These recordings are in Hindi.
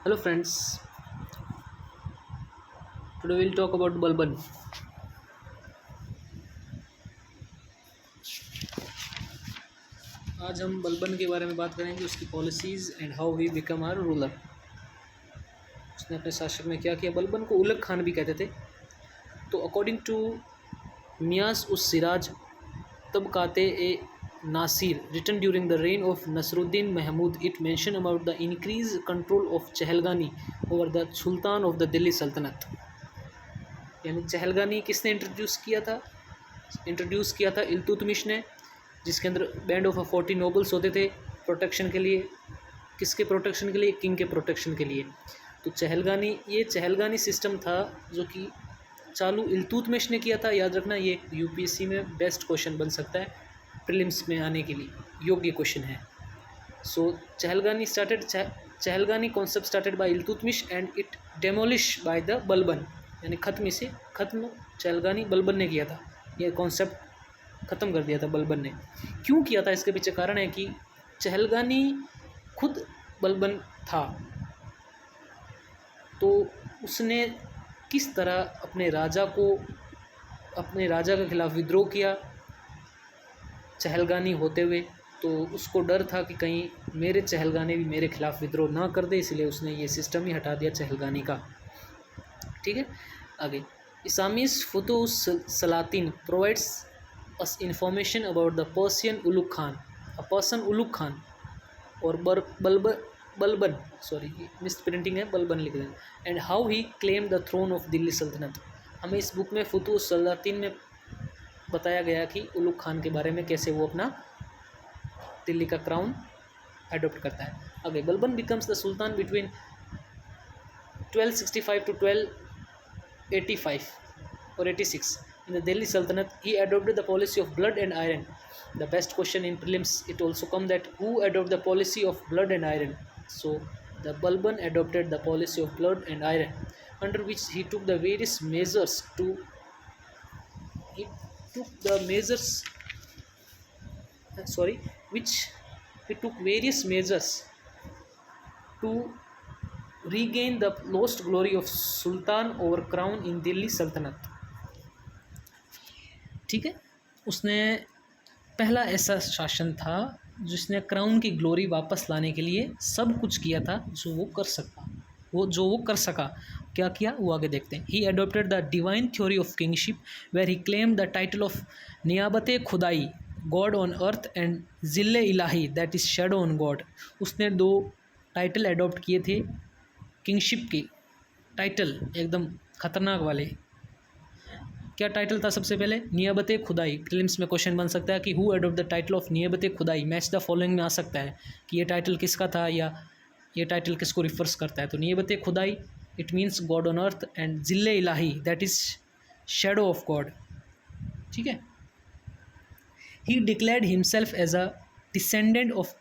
Hello friends, today we'll talk about Balban. आज हम बलबन के बारे में बात करेंगे, उसकी policies and how he become our ruler. उसने अपने शासक में क्या किया। बलबन को उलग खान भी कहते थे। तो अकॉर्डिंग टू मियास उस Siraj Tabaqat e Nasir written during the reign of Nasiruddin Mahmud, it mention about the increase control of Chahalgani over the sultan of the Delhi Saltanat. यानी चहलगानी किसने इंट्रोड्यूस किया था इल्तुतमिश ने, जिसके अंदर बैंड ऑफ 40 नोबल्स होते थे प्रोटेक्शन के लिए। किसके प्रोटेक्शन के लिए? किंग के प्रोटेक्शन के लिए। तो ये चहलगानी सिस्टम था जो कि चालू इल्तुतमिश ने किया था। याद रखना, ये यूपीएससी में बेस्ट क्वेश्चन बन सकता है, प्रीलिम्स में आने के लिए योग्य क्वेश्चन है। So Chahalgani concept started by Iltutmish and it demolish by the Balban. यानी ख़त्म चहलगानी बलबन ने किया था। ये कॉन्सेप्ट ख़त्म कर दिया था बलबन ने। क्यों किया था? इसके पीछे कारण है कि चहलगानी खुद बलबन था, तो उसने किस तरह अपने राजा के खिलाफ विद्रोह किया चहलगानी होते हुए। तो उसको डर था कि कहीं मेरे चहलगानी भी मेरे खिलाफ विद्रोह ना कर दे, इसलिए उसने ये सिस्टम ही हटा दिया चहलगानी का। ठीक है, आगे Isami's Futuh Salatin provides us information about the Persian Ulugh Khan, a person Ulugh Khan और बलबन मिस प्रिंटिंग है, बलबन लिख दें, and how he claim the throne of Delhi Saltanat. हमें इस बुक में फुतुह सलातीन में बताया गया कि उलुग खान के बारे में, कैसे वो अपना दिल्ली का क्राउन अडॉप्ट करता है। आगे Balban becomes the sultan between 1265 to 1285 or 86 in the Delhi Sultanate. He adopted the policy of blood and iron. The best question in prelims, it also come that who adopted the policy of blood and iron. So the Balban adopted the policy of blood and iron, under which he took the various measures to regain the lost glory of Sultan over crown in Delhi Sultanate. ठीक है, उसने पहला ऐसा शासन था जिसने क्राउन की ग्लोरी वापस लाने के लिए सब कुछ किया था जो वो कर सका। क्या किया वो आगे देखते हैं। He adopted the divine theory of kingship where he claim the title of Niyabat Khudai, God on earth, and Zille Ilahi, that is shadow on God. उसने 2 टाइटल अडॉप्ट किए थे किंगशिप के, टाइटल एकदम खतरनाक वाले। क्या टाइटल था? सबसे पहले नियाबत खुदाई। प्रीलिम्स में क्वेश्चन बन सकता है कि who adopt the title of Niyabat Khudai, match the following में आ सकता है कि ये टाइटल किसका था या ये टाइटल किसको रिफर्स करता है। तो Niyabat Khudai it means God on earth, and Zille Ilahi that is shadow of God. ठीक है, he declared himself as a descendant of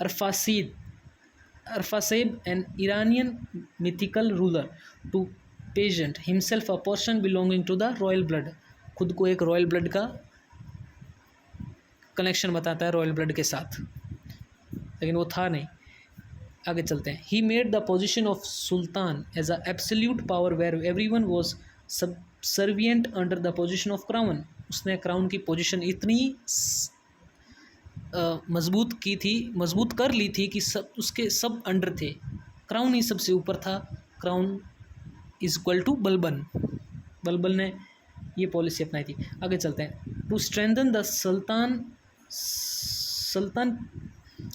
Afrasiab, an Iranian mythical ruler, to pageant himself a person belonging to the royal blood. खुद को एक रॉयल ब्लड का कनेक्शन बताता है रॉयल ब्लड के साथ, लेकिन वो था नहीं। आगे चलते हैं। He made the position of sultan as a absolute power where everyone was subservient under the position of crown. उसने क्राउन की पोजिशन इतनी मजबूत कर ली थी कि उसके सब अंडर थे, क्राउन ही सबसे ऊपर था। Crown is equal to Balban ने ये पॉलिसी अपनाई थी। आगे चलते हैं। To strengthen the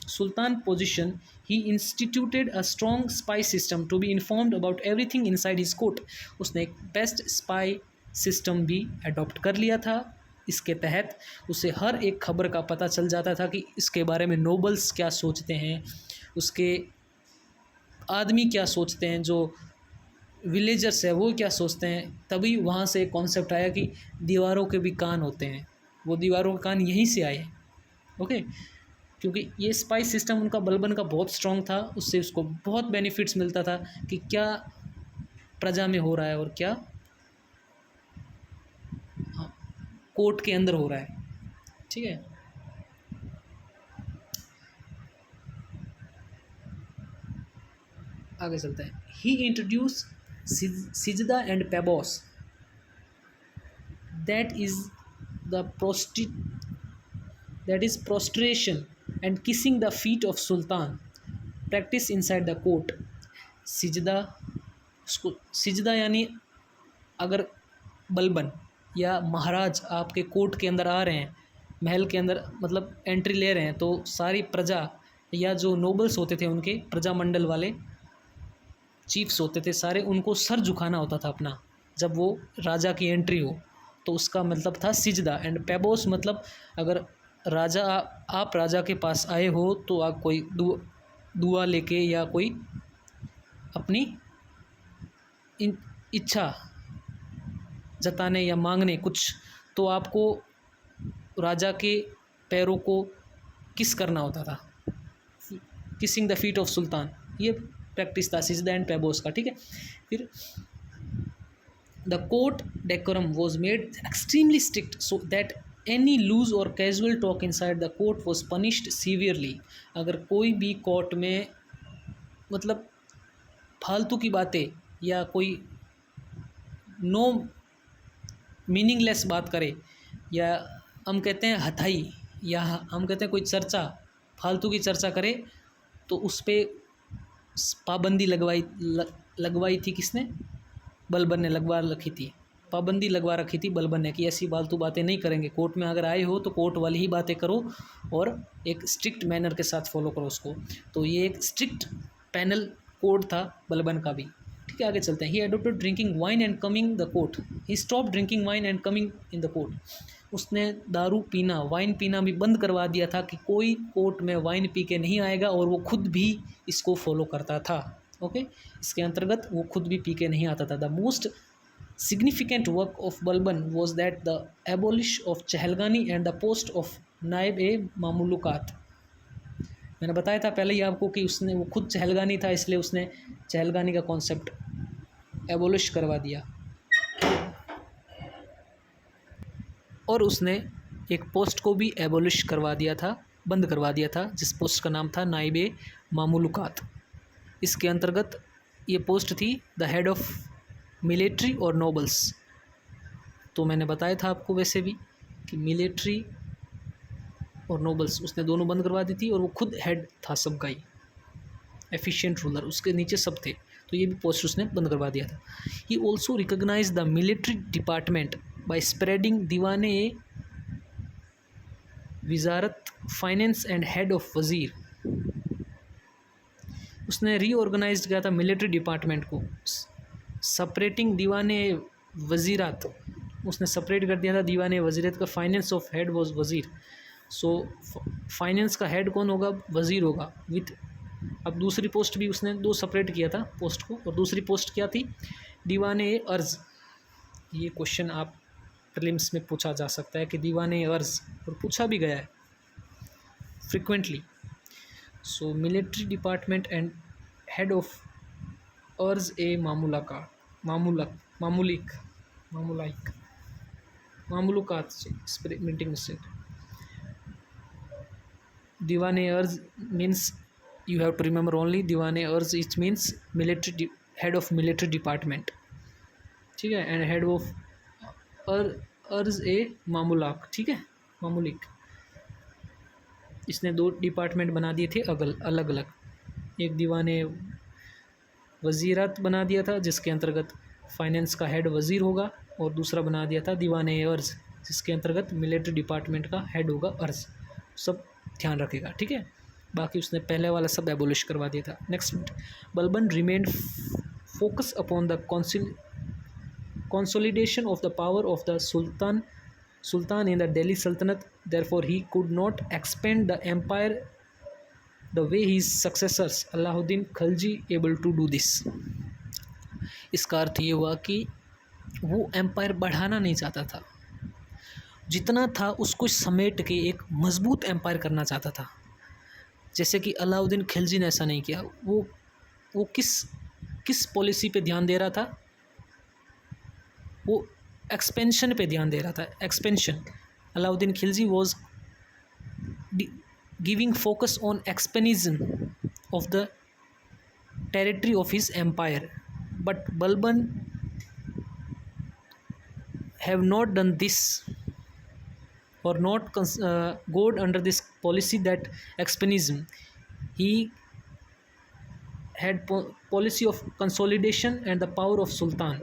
sultan position, he instituted a strong spy system to be informed about everything inside his court. उसने एक बेस्ट स्पाई सिस्टम भी अडॉप्ट कर लिया था। इसके तहत उसे हर एक खबर का पता चल जाता था कि इसके बारे में नोबल्स क्या सोचते हैं, उसके आदमी क्या सोचते हैं, जो विलेजर्स है वो क्या सोचते हैं। तभी वहाँ से एक कॉन्सेप्ट आया कि दीवारों के भी कान होते हैं। वो दीवारों के कान यहीं से आए। ओके, क्योंकि ये स्पाई सिस्टम उनका बलबन का बहुत स्ट्रॉन्ग था। उससे उसको बहुत बेनिफिट्स मिलता था कि क्या प्रजा में हो रहा है और क्या कोर्ट के अंदर हो रहा है। ठीक है, आगे चलते हैं। He introduce Sijda and Paibos, that is the prostration that is prostration and kissing the feet of sultan practice inside the court। सिजदा, उसको सिजदा यानी अगर बलबन या महाराज आपके कोर्ट के अंदर आ रहे हैं, महल के अंदर मतलब एंट्री ले रहे हैं, तो सारी प्रजा या जो नोबल्स होते थे उनके प्रजामंडल वाले चीफ्स होते थे सारे, उनको सर झुकाना होता था अपना जब वो राजा की एंट्री हो, तो उसका मतलब था सिजदा। एंड पेबोस मतलब अगर राजा आप राजा के पास आए हो तो आप कोई दुआ लेके या कोई अपनी इच्छा जताने या मांगने कुछ, तो आपको राजा के पैरों को किस करना होता था, kissing the feet of sultan, ये प्रैक्टिस था सिजदा एंड पेबोस का। ठीक है, फिर the court decorum was made extremely strict so that any loose और casual talk inside the court was punished severely. अगर कोई भी कोर्ट में मतलब फालतू की बातें या कोई नो मीनिंगलेस बात करे, या हम कहते हैं हथाई, या हम कहते हैं कोई चर्चा, फालतू की चर्चा करे, तो उस पर पाबंदी लगवाई थी किसने, बलबन ने लगवा रखी थी, पाबंदी लगवा रखी थी बलबन ने कि ऐसी फालतू बातें नहीं करेंगे, कोर्ट में अगर आए हो तो कोर्ट वाली ही बातें करो और एक स्ट्रिक्ट मैनर के साथ फॉलो करो उसको। तो ये एक स्ट्रिक्ट पैनल कोड था बलबन का भी। ठीक है, आगे चलते हैं। He adopted drinking wine and coming the court, he stop drinking wine and coming in the court. उसने दारू पीना, वाइन पीना भी बंद करवा दिया था कि कोई कोर्ट में वाइन पी के नहीं आएगा, और वो खुद भी इसको फॉलो करता था। ओके, इसके अंतर्गत वो खुद भी पी के नहीं आता था। The most significant work of Balban was that the abolish of Chahalgani and the post of नायब ए मामूलुकात। मैंने बताया था पहले ही आपको कि उसने, वो खुद चहलगानी था, इसलिए उसने चहलगानी का कॉन्सेप्ट एबोलिश करवा दिया, और उसने एक पोस्ट को भी एबोलिश करवा दिया था, बंद करवा दिया था, जिस पोस्ट का नाम था नायब ए मामूलुकात। इसके अंतर्गत ये पोस्ट थी द हेड ऑफ मिलिट्री और नोबल्स। तो मैंने बताया था आपको वैसे भी कि मिलिट्री और नोबल्स उसने दोनों बंद करवा दी थी, और वो खुद हेड था सबका ही, एफिशिएंट रूलर, उसके नीचे सब थे, तो ये भी पोस्ट उसने बंद करवा दिया था। He also recognise the military department by spreading Diwane Wizarat finance and head of wazir. उसने रीऑर्गेनाइज किया था मिलिट्री डिपार्टमेंट को, सेपरेटिंग दीवाने वज़ीरात, उसने सेपरेट कर दिया था दीवाने वज़ीरत का। फाइनेंस ऑफ हेड वॉज वज़ीर, सो फाइनेंस का हेड कौन होगा, वज़ीर होगा विथ। अब दूसरी पोस्ट भी उसने दो सेपरेट किया था पोस्ट को, और दूसरी पोस्ट क्या थी, दीवाने अर्ज़। ये क्वेश्चन आप प्रीलिम्स में पूछा जा सकता है कि दीवाने अर्ज़, और पूछा भी गया है frequently. So military department and head of Arz ए मामूलुकात से मीटिंग से। Diwane Arz means, you have to remember only, Diwane Arz it means military head of military department. ठीक है, एंड हेड ऑफ अर्ज़ ए मामूलाक। ठीक है, मामूलिक। इसने दो डिपार्टमेंट बना दिए थे अलग अलग, एक दीवाने वज़ीरात बना दिया था जिसके अंतर्गत फाइनेंस का हेड वज़ीर होगा, और दूसरा बना दिया था दीवाने अर्ज़ जिसके अंतर्गत मिलिट्री डिपार्टमेंट का हेड होगा अर्ज़। सब ध्यान रखेगा, ठीक है। बाकी उसने पहले वाला सब एबोलिश करवा दिया था। Next, Balban remained focus upon the consolidation of the power of the sultan in the Delhi Sultanate. Therefore he could not expand the empire the way his successors Alauddin Khilji able to do this. इसका अर्थ ये हुआ कि वो एम्पायर बढ़ाना नहीं चाहता था, जितना था उसको समेट के एक मजबूत एम्पायर करना चाहता था। जैसे कि अलाउद्दीन खिलजी ने ऐसा नहीं किया। वो किस पॉलिसी पे ध्यान दे रहा था, वो एक्सपेंशन पे ध्यान दे रहा था। Expansion, Alauddin Khilji was giving focus on expansionism of the territory of his empire. But Balban have not done this, or not gone under this policy, that expansionism. He had policy of consolidation and the power of sultan.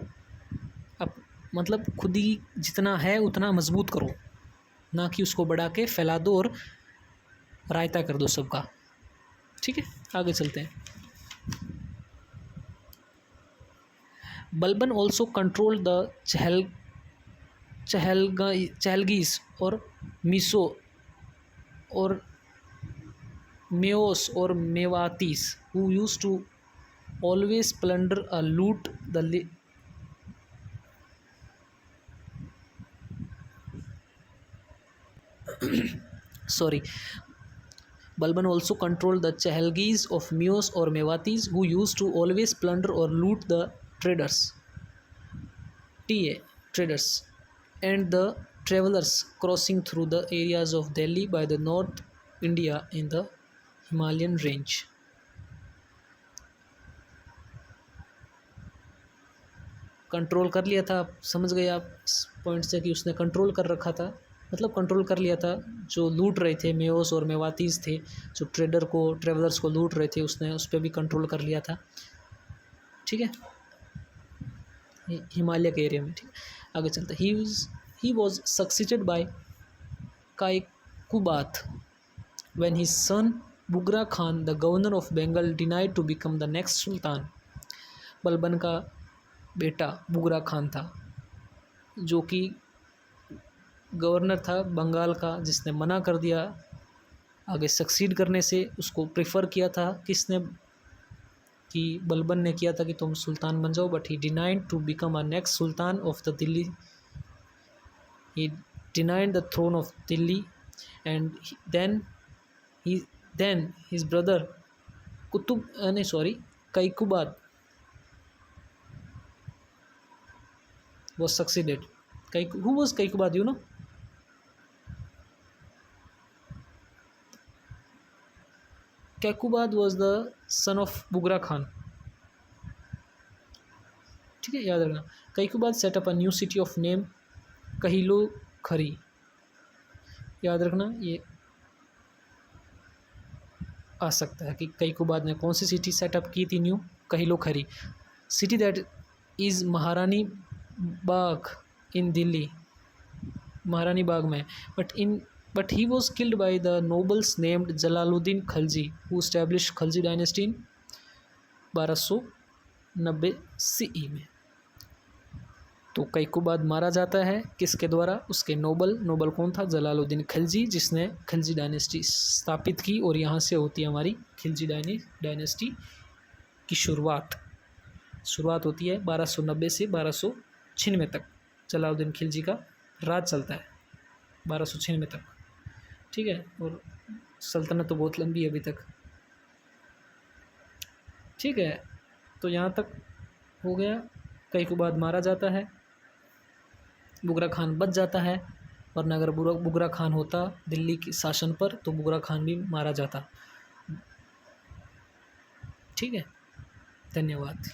अब मतलब खुद ही जितना है उतना मजबूत करो, ना कि उसको बढ़ा के फैला दो और रायता कर दो सबका। ठीक है, आगे चलते हैं। बलबन ऑल्सो कंट्रोल द चहलगीस और मिसो और मेओस और मेवातीस, who used to always plunder or loot the sorry. Balban also controlled the Chahalgis of Meos or Mewatis, who used to always plunder or loot the traders, traders, and the travelers crossing through the areas of Delhi by the North India in the Himalayan range. Control कर लिया था, आप समझ गए आप पॉइंट से कि उसने कंट्रोल कर रखा था, मतलब कंट्रोल कर लिया था। जो लूट रहे थे मेओस और मेवातीस थे, जो ट्रेवलर्स को लूट रहे थे, उसने उस पर भी कंट्रोल कर लिया था। ठीक है, हिमालय के एरिया में। ठीक है, आगे चलते। He was succeeded by Kaikubad when his son Bughra Khan the governor of Bengal denied to become the next sultan. Balban का बेटा बुगरा खान था, जो कि गवर्नर था बंगाल का, जिसने मना कर दिया आगे सक्सीड करने से। उसको प्रेफर किया था किसने, कि बलबन ने किया था कि तुम सुल्तान बन जाओ, but he denied to become a next sultan of the Delhi. He denied the throne of Delhi and then his brother Kaikubad was succeeded. Who was Kaikubad, you know? Kaikubad was the son of Bugra Khan. ठीक है, याद रखना। Kaikubad set up a new city of name Kahilo Khari. याद रखना, ये आ सकता है कि Kaikubad ने कौन सी सिटी सेटअप की थी न्यू, कहिलो खरी सिटी, दैट इज़ महारानी बाग इन दिल्ली, महारानी बाग में। But he was killed by the nobles named Jalaluddin Khalji, who establish Khalji dynasty in 1290 CE में। तो कैकुबाद मारा जाता है किसके द्वारा, उसके नोबल कौन था, जलालुद्दीन खलजी, जिसने खलजी डायनेस्टी स्थापित की। और यहाँ से होती है हमारी खिलजी डायनेस्टी की शुरुआत होती है 1290 से 1296 तक। जलालुद्दीन खिलजी का राज चलता है 1296 तक। ठीक है, और सल्तनत तो बहुत लंबी है अभी तक। ठीक है, तो यहाँ तक हो गया। कैकुबाद मारा जाता है, बुगरा खान बच जाता है, वरना अगर बुगरा खान होता दिल्ली की शासन पर तो बुगरा खान भी मारा जाता। ठीक है, धन्यवाद।